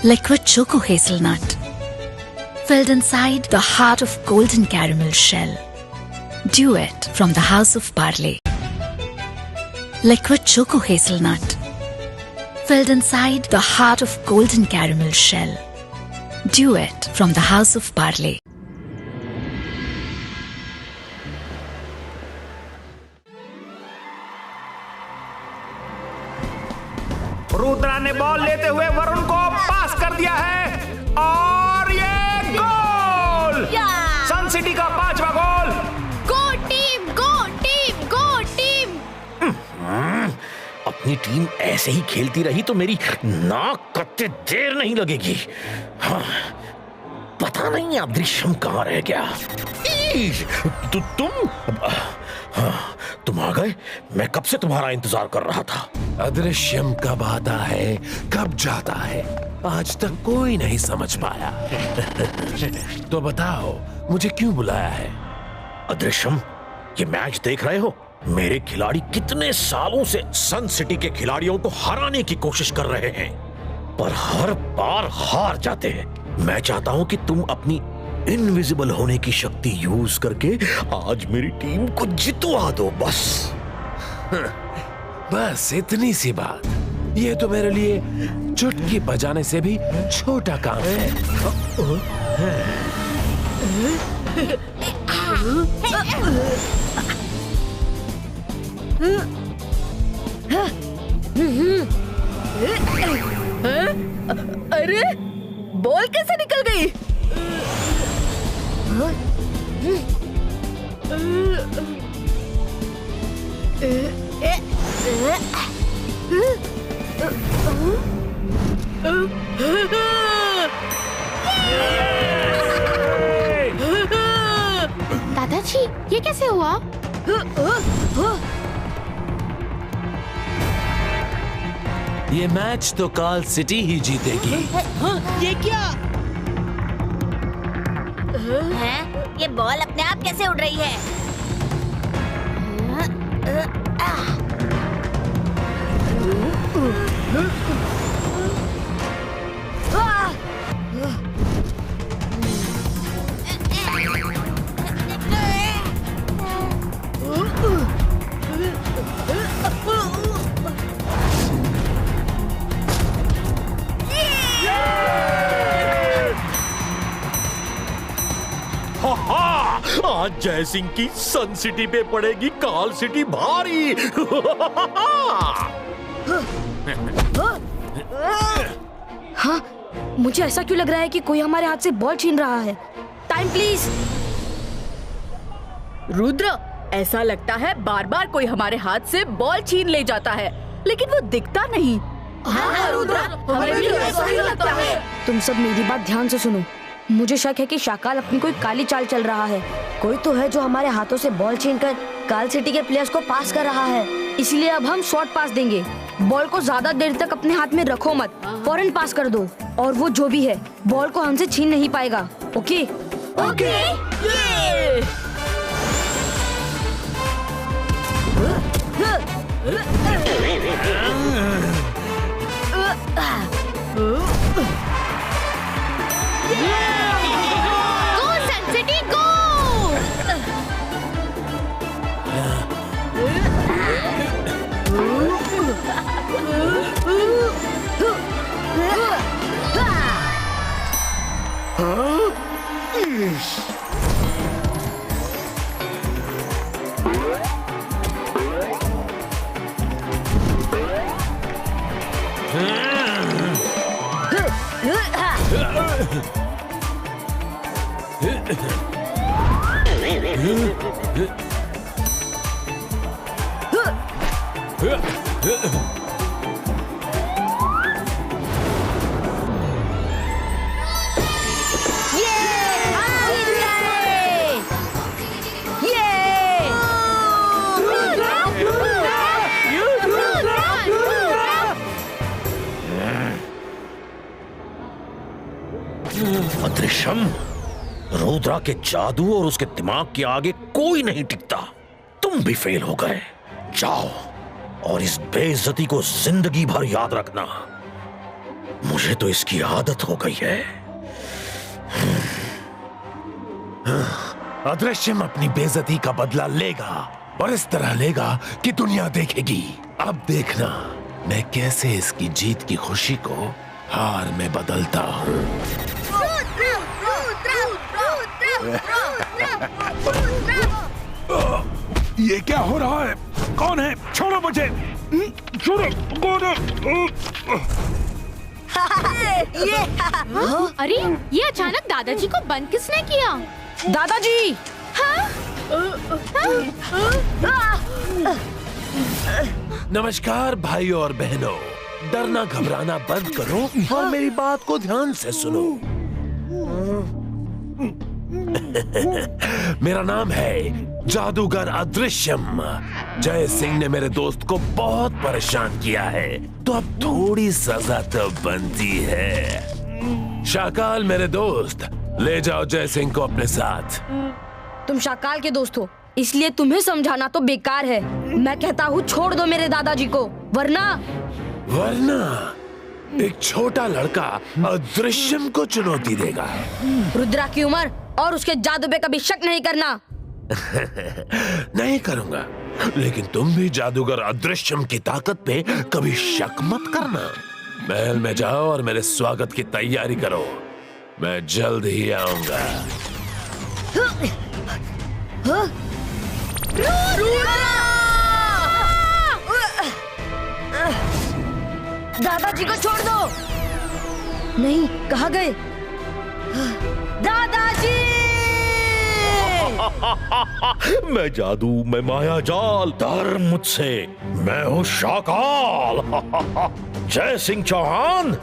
Liquid Choco Hazelnut, filled inside the heart of golden caramel shell. Duet from the House of Parle. Liquid Choco Hazelnut, filled inside the heart of golden caramel shell. Duet from the House of Parle. Rudra ने ball लेते हुए वरुण को पास कर दिया है और ये गोल! सन city का 5वां गोल। गो टीम, गो टीम, गो टीम। अपनी टीम ऐसे ही खेलती रही तो मेरी नाक कतई देर नहीं लगेगी। हाँ, पता नहीं अदृश्यम कहाँ रह गया। तुम आ गए? मैं कब से तुम्हारा इंतजार कर रहा था। अदृश्यम कब आता है कब जाता है आज तक कोई नहीं समझ पाया। तो बताओ मुझे क्यों बुलाया है? अदृश्यम, ये मैच देख रहे हो? मेरे खिलाड़ी कितने सालों से सन सिटी के खिलाड़ियों को हराने की कोशिश कर रहे हैं, पर हर बार हार जाते हैं। मैं चाहता हूं कि तुम अपनी इनविजिबल होने की शक्ति यूज करके आज मेरी टीम को जितवा दो। बस इतनी सी बात। ये तो मेरे लिए चुटकी बजाने से भी छोटा काम है। अरे बॉल कैसे निकल गई? दादाजी, ये कैसे हुआ? ये मैच तो काल सिटी ही जीतेगी। ये क्या है? ये बॉल अपने आप कैसे उड़ रही है? आज जय सिंह की सन सिटी पे पड़ेगी काल सिटी भारी। हाँ, मुझे ऐसा क्यों लग रहा है कि कोई हमारे हाथ से बॉल छीन रहा है। Time please. रुद्र, ऐसा लगता है बार बार कोई हमारे हाथ से बॉल छीन ले जाता है, लेकिन वो दिखता नहीं। हाँ, रुद्र, हमें भी ऐसा ही लगता है। तुम सब मेरी बात ध्यान से सुनो। मुझे शक है कि शाकाल अपनी कोई काली चाल चल रहा है। कोई तो है जो हमारे हाथों से बॉल छीनकर काल सिटी के प्लेयर्स को पास कर रहा है। इसलिए अब हम शॉर्ट पास देंगे। बॉल को ज्यादा देर तक अपने हाथ में रखो मत, फौरन पास कर दो। और वो जो भी है बॉल को हमसे छीन नहीं पाएगा। ओके? ओके। गो सन सिटी गो! अदृश्यम, रुद्रा के जादू और उसके दिमाग के आगे कोई नहीं टिकता। तुम भी फेल हो गए। जाओ और इस बेइज्जती को जिंदगी भर याद रखना। मुझे तो इसकी आदत हो गई है। अदृश्यम अपनी बेइज्जती का बदला लेगा और इस तरह लेगा कि दुनिया देखेगी। अब देखना मैं कैसे इसकी जीत की खुशी को हार में बदलता हूँ। ये क्या हो रहा है? कौन है? छोड़ो मुझे! छोड़ो! कौन है? अरे ये अचानक दादाजी को बंद किसने किया? दादाजी! नमस्कार भाइयों और बहनों, डरना घबराना बंद करो और मेरी बात को ध्यान से सुनो। मेरा नाम है जादूगर अदृश्यम। जय सिंह ने मेरे दोस्त को बहुत परेशान किया है, तो अब थोड़ी सजा तो बनती है। शाकाल मेरे दोस्त, ले जाओ जय सिंह को अपने साथ। तुम शाकाल के दोस्त हो, इसलिए तुम्हें समझाना तो बेकार है। मैं कहता हूँ छोड़ दो मेरे दादाजी को, वरना एक छोटा लड़का अदृश्यम को चुनौती देगा। रुद्रा की उम्र और उसके जादू पे कभी शक नहीं करना। नहीं करूंगा, लेकिन तुम भी जादूगर अदृश्यम की ताकत पे कभी शक मत करना। महल में जाओ और मेरे स्वागत की तैयारी करो, मैं जल्द ही आऊंगा। दादाजी को छोड़ दो। नहीं, कहाँ गए? दादाजी! मैं जादू, मैं माया जाल, डर मुझसे, मैं हूँ शाकाल। जय सिंह चौहान,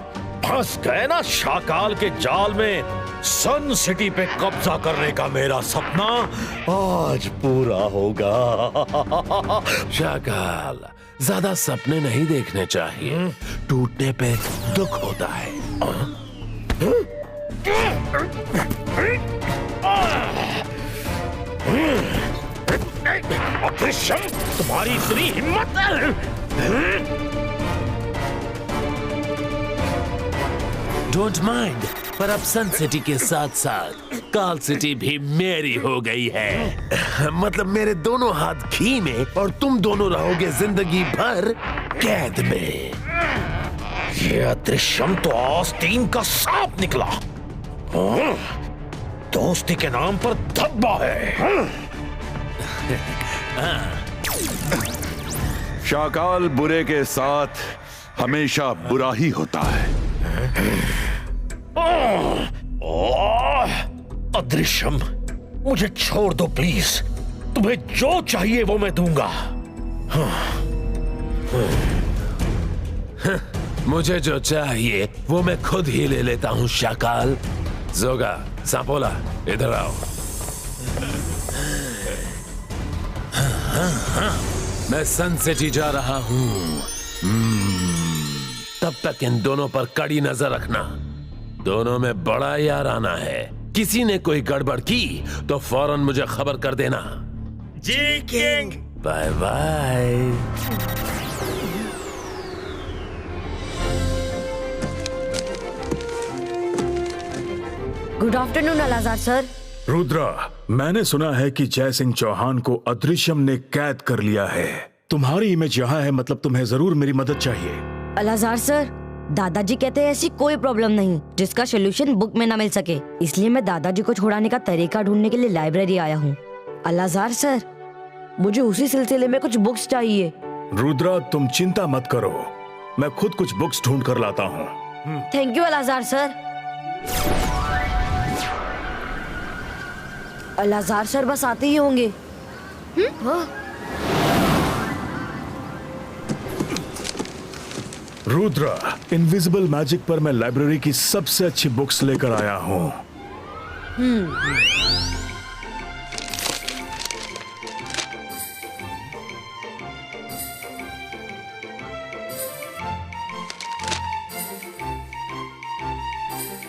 फंस गए ना शाकाल के जाल में। सन सिटी पे कब्जा करने का मेरा सपना आज पूरा होगा। शाकाल, ज्यादा सपने नहीं देखने चाहिए, टूटने पे दुख होता है। अदृश्यम, तुम्हारी इतनी हिम्मत है? डोंट माइंड, पर अब सन सिटी के साथ साथ काल सिटी भी मेरी हो गई है। मतलब मेरे दोनों हाथ घी में और तुम दोनों रहोगे जिंदगी भर कैद में। ये अदृश्यम तो आस्तीन का सांप निकला। दोस्ती के नाम पर धब्बा है। शाकाल बुरे के साथ हमेशा बुरा ही होता है। अदृश्यम, मुझे छोड़ दो प्लीज। तुम्हें जो चाहिए वो मैं दूंगा। मुझे जो चाहिए वो मैं खुद ही ले लेता हूँ शाकाल। जोगा, सांपोला, इधर आओ। मैं सन सिटी जा रहा हूँ। तब तक इन दोनों पर कड़ी नजर रखना। दोनों में बड़ा यार आना है। किसी ने कोई गड़बड़ की तो फौरन मुझे खबर कर देना। जी king. Bye bye. Good afternoon Alazar sir. Rudra, मैंने सुना है कि जय सिंह चौहान को अदृश्यम ने कैद कर लिया है। तुम्हारी इमेज यहाँ है, मतलब तुम्हें जरूर मेरी मदद चाहिए। अलाजार सर, दादाजी कहते हैं ऐसी कोई प्रॉब्लम नहीं जिसका सोल्यूशन बुक में ना मिल सके, इसलिए मैं दादाजी को छुड़ाने का तरीका ढूंढने के लिए लाइब्रेरी आया हूँ। अलाजार सर, मुझे उसी सिलसिले में कुछ बुक्स चाहिए। रुद्रा, तुम चिंता मत करो, मैं खुद कुछ बुक्स ढूंढ कर लाता हूँ। Thank you Alazar sir. Alazar sir बस आते ही होंगे। रुद्रा, इनविजिबल मैजिक पर मैं लाइब्रेरी की सबसे अच्छी बुक्स लेकर आया हूँ।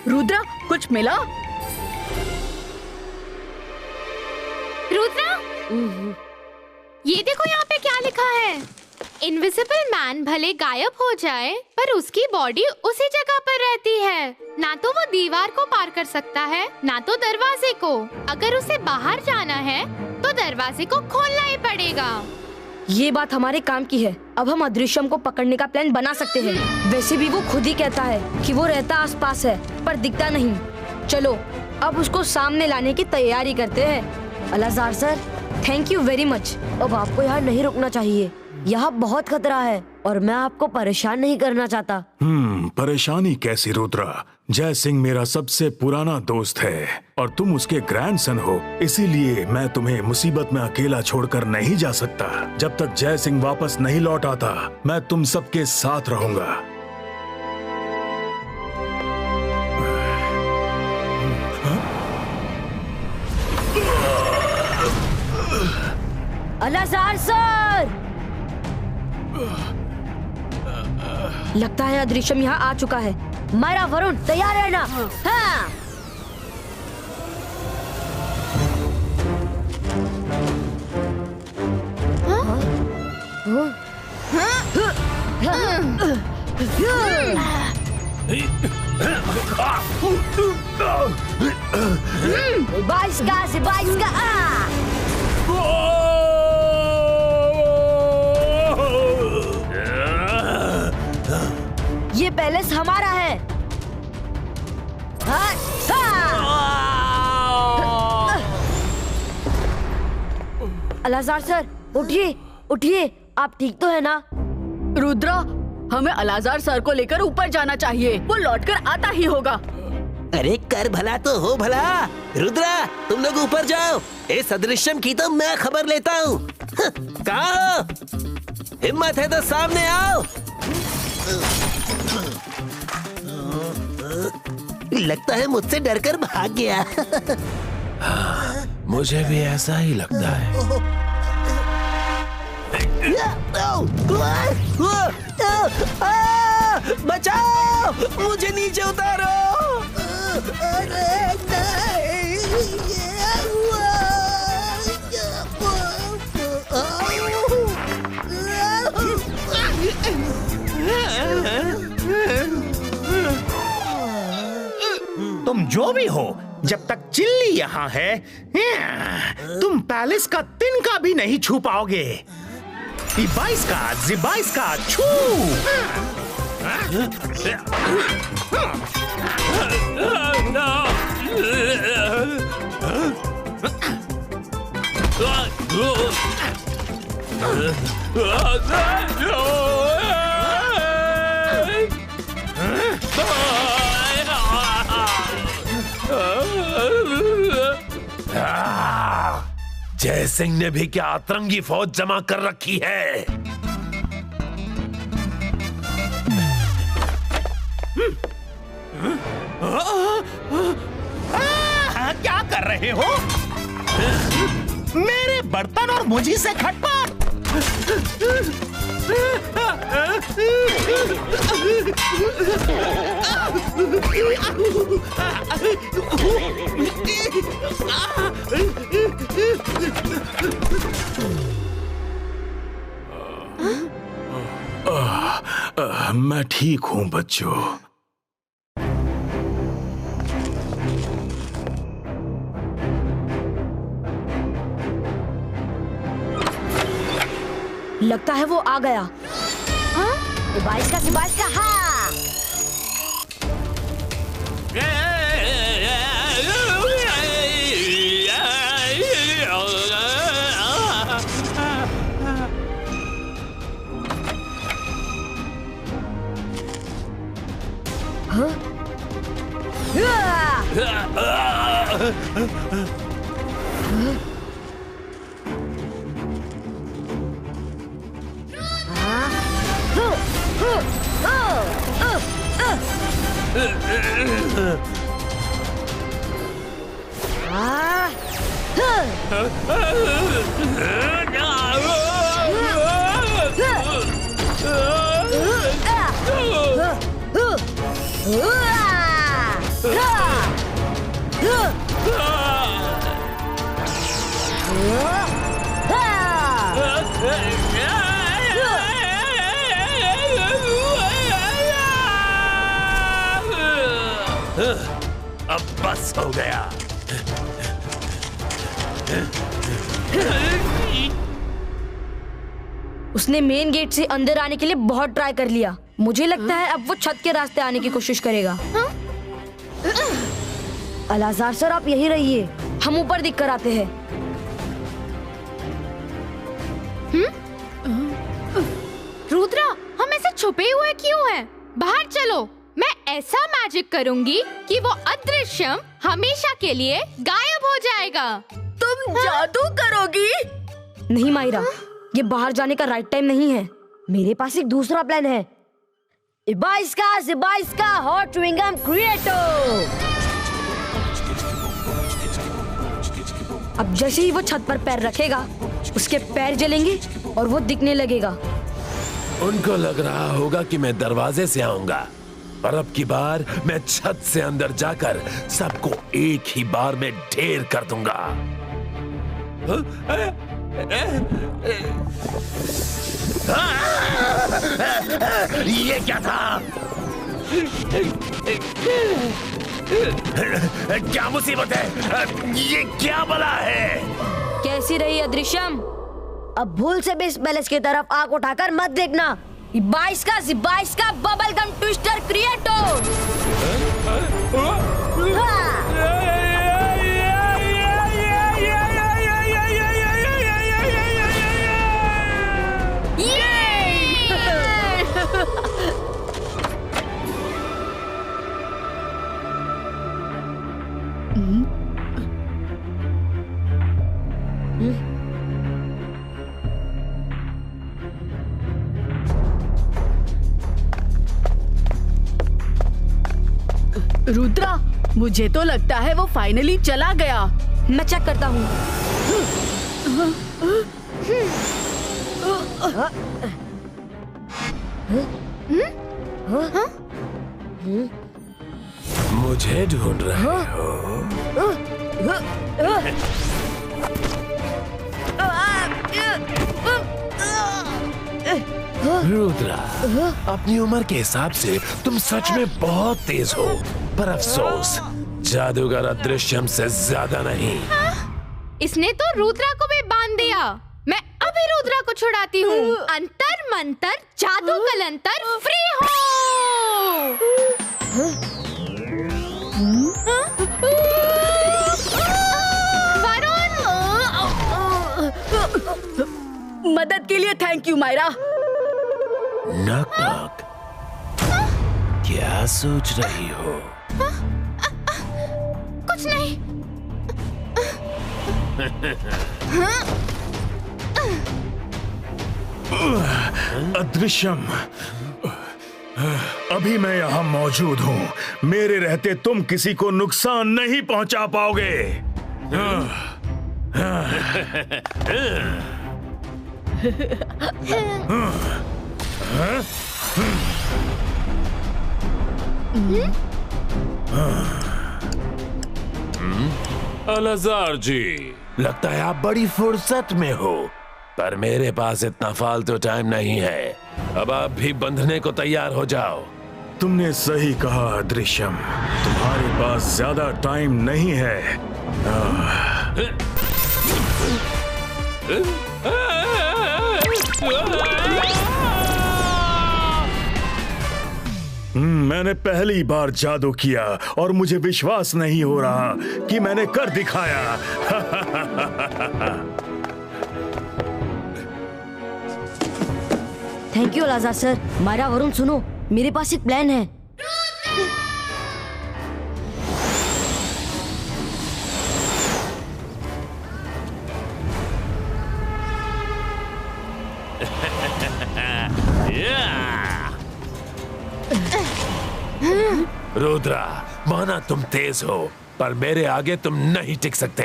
रुद्रा, कुछ मिला? रुद्रा, ये देखो यहाँ पे क्या लिखा है। इनविजिबल मैन भले गायब हो जाए पर उसकी बॉडी उसी जगह पर रहती है। ना तो वो दीवार को पार कर सकता है, ना तो दरवाजे को। अगर उसे बाहर जाना है तो दरवाजे को खोलना ही पड़ेगा। ये बात हमारे काम की है। अब हम अदृश्यम को पकड़ने का प्लान बना सकते हैं। वैसे भी वो खुद ही कहता है कि वो रहता आसपास है पर दिखता नहीं। चलो अब उसको सामने लाने की तैयारी करते हैं। Alazar sir, thank you very much. अब आपको यहाँ नहीं रुकना चाहिए। यहाँ बहुत खतरा है और मैं आपको परेशान नहीं करना चाहता। परेशानी कैसी रुद्रा? जय सिंह मेरा सबसे पुराना दोस्त है और तुम उसके ग्रैंडसन हो, इसीलिए मैं तुम्हें मुसीबत में अकेला छोड़कर नहीं जा सकता। जब तक जय सिंह वापस नहीं लौट आता, मैं तुम सबके साथ रहूंगा। अलाजार सर, लगता है अदृश्यम यहाँ आ चुका है। मायरा, वरुण, तैयार रहना। हाँ। बाईस का ये पैलेस हमारा है। अलाजार सर, उठिए उठिए, आप ठीक तो है ना? रुद्रा, हमें अलाजार सर को लेकर ऊपर जाना चाहिए। वो लौटकर आता ही होगा। अरे कर भला तो हो भला। रुद्रा, तुम लोग ऊपर जाओ। इस अदृश्यम की तो मैं खबर लेता हूँ। कहाँ हो? हिम्मत है तो सामने आओ। लगता है मुझसे डरकर भाग गया। मुझे भी ऐसा ही लगता है। बचाओ, मुझे नीचे उतारो। तुम जो भी हो, जब तक चिल्ली यहाँ है, तुम पैलेस का तिनका भी नहीं छू पाओगे। 22 का छू। जय सिंह ने भी क्या अतरंगी फौज जमा कर रखी है। क्या कर रहे हो? मेरे बर्तन और मुझी से खटपट। मैं ठीक हूँ बच्चों। लगता है वो आ गया। हाँ? 22 का हाँ। अब बस हो गया। उसने मेन गेट से अंदर आने के लिए बहुत ट्राई कर लिया। मुझे लगता है अब वो छत के रास्ते आने की कोशिश करेगा। अलाजार सर, आप यही रहिए, हम ऊपर दिख कर आते हैं। रुद्रा, हम ऐसे छुपे हुए क्यों हैं? बाहर चलो, मैं ऐसा मैजिक करूंगी कि वो अदृश्यम हमेशा के लिए गायब हो जाएगा। तुम जादू करोगी? नहीं मायरा, ये बाहर जाने का राइट टाइम नहीं है। मेरे पास एक दूसरा प्लान है। इबाइस्का हॉट च्युइंगम क्रिएटो। अब जैसे ही वो छत पर पैर रखेगा, उसके पैर जलेंगे और वो दिखने लगेगा। उनको लग रहा होगा कि मैं दरवाजे से आऊंगा, पर अब की बार मैं छत से अंदर जाकर सबको एक ही बार में ढेर कर दूंगा। ये क्या था? क्या मुसीबत है? ये क्या बला है? कैसी रही अदृश्यम? अब भूल से भी इस बैलेंस की तरफ आंख उठाकर मत देखना। बाइस का बबल गम ट्विस्टर क्रिएटो। रुद्रा, मुझे तो लगता है वो फाइनली चला गया। मैं चेक करता हूँ। मुझे ढूंढ रहे हो? रुद्रा, अपनी उम्र के हिसाब से तुम सच में बहुत तेज हो, पर अफसोस जादूगर अदृश्यम से ज्यादा नहीं। इसने तो रुद्रा को भी बांध दिया। मैं अभी रुद्रा को छुड़ाती हूँ। अंतर मंतर जादू कलंतर फ्री हो। मदद के लिए thank you Myra. Knock knock. क्या सोच रही हो? कुछ नहीं। अदृश्यम, अभी मैं यहाँ मौजूद हूँ। मेरे रहते तुम किसी को नुकसान नहीं पहुंचा पाओगे। अलाजार जी, लगता है आप बड़ी फुर्सत में हो, पर मेरे पास इतना फालतू टाइम नहीं है। अब आप भी बंधने को तैयार हो जाओ। तुमने सही कहा अदृश्यम, तुम्हारे पास ज्यादा टाइम नहीं है। मैंने पहली बार जादू किया और मुझे विश्वास नहीं हो रहा कि मैंने कर दिखाया। Thank you Alazar sir. Myra, Varun, सुनो, मेरे पास एक प्लान है। रुद्रा, माना तुम तेज हो, पर मेरे आगे तुम नहीं टिक सकते।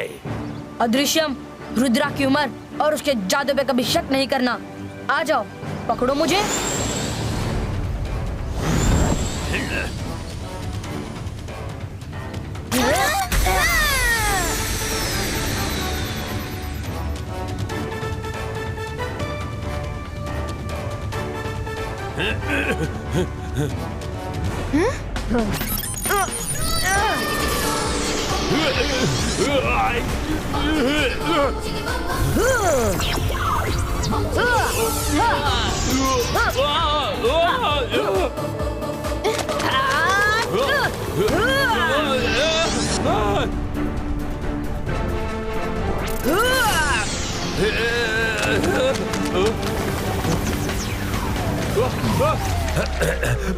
अदृश्यम, रुद्रा की उम्र और उसके जादू पे कभी शक नहीं करना। आ जाओ, पकड़ो मुझे।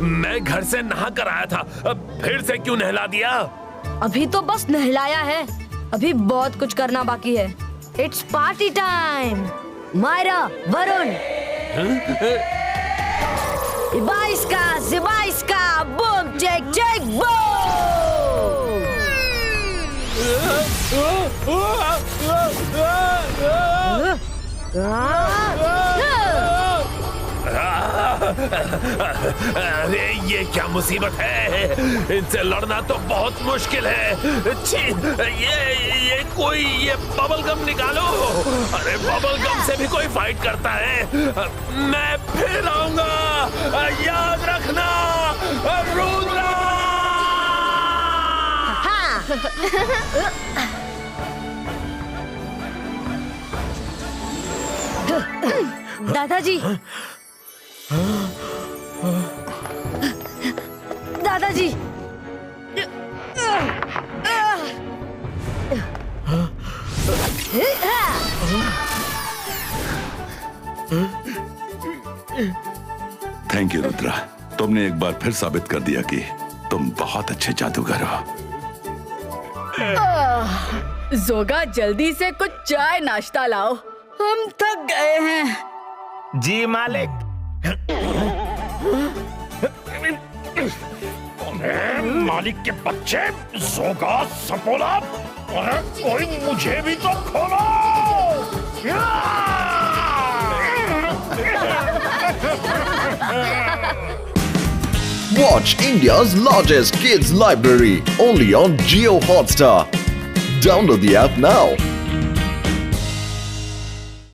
मैं घर से नहा कर आया था, अब फिर से क्यों नहला दिया? अभी तो बस नहलाया है, अभी बहुत कुछ करना बाकी है। It's party time. Myra, Varun, Zibaiska, boom, check, अरे ये क्या मुसीबत है, इनसे लड़ना तो बहुत मुश्किल है। छी, ये कोई ये बबल गम निकालो। अरे बबल गम से भी कोई फाइट करता है। मैं फिर आऊंगा, याद रखना रुद्रा। दादाजी, दादाजी, थैंक यू रुद्रा, तुमने एक बार फिर साबित कर दिया कि तुम बहुत अच्छे जादूगर हो। जोगा, जल्दी से कुछ चाय नाश्ता लाओ, हम थक गए हैं। जी मालिक। मालिक के बच्चे, जोगा, सपोला, अरे कोई मुझे भी तो खोलो। Watch India's largest kids library only on Jio Hotstar. Download the app now.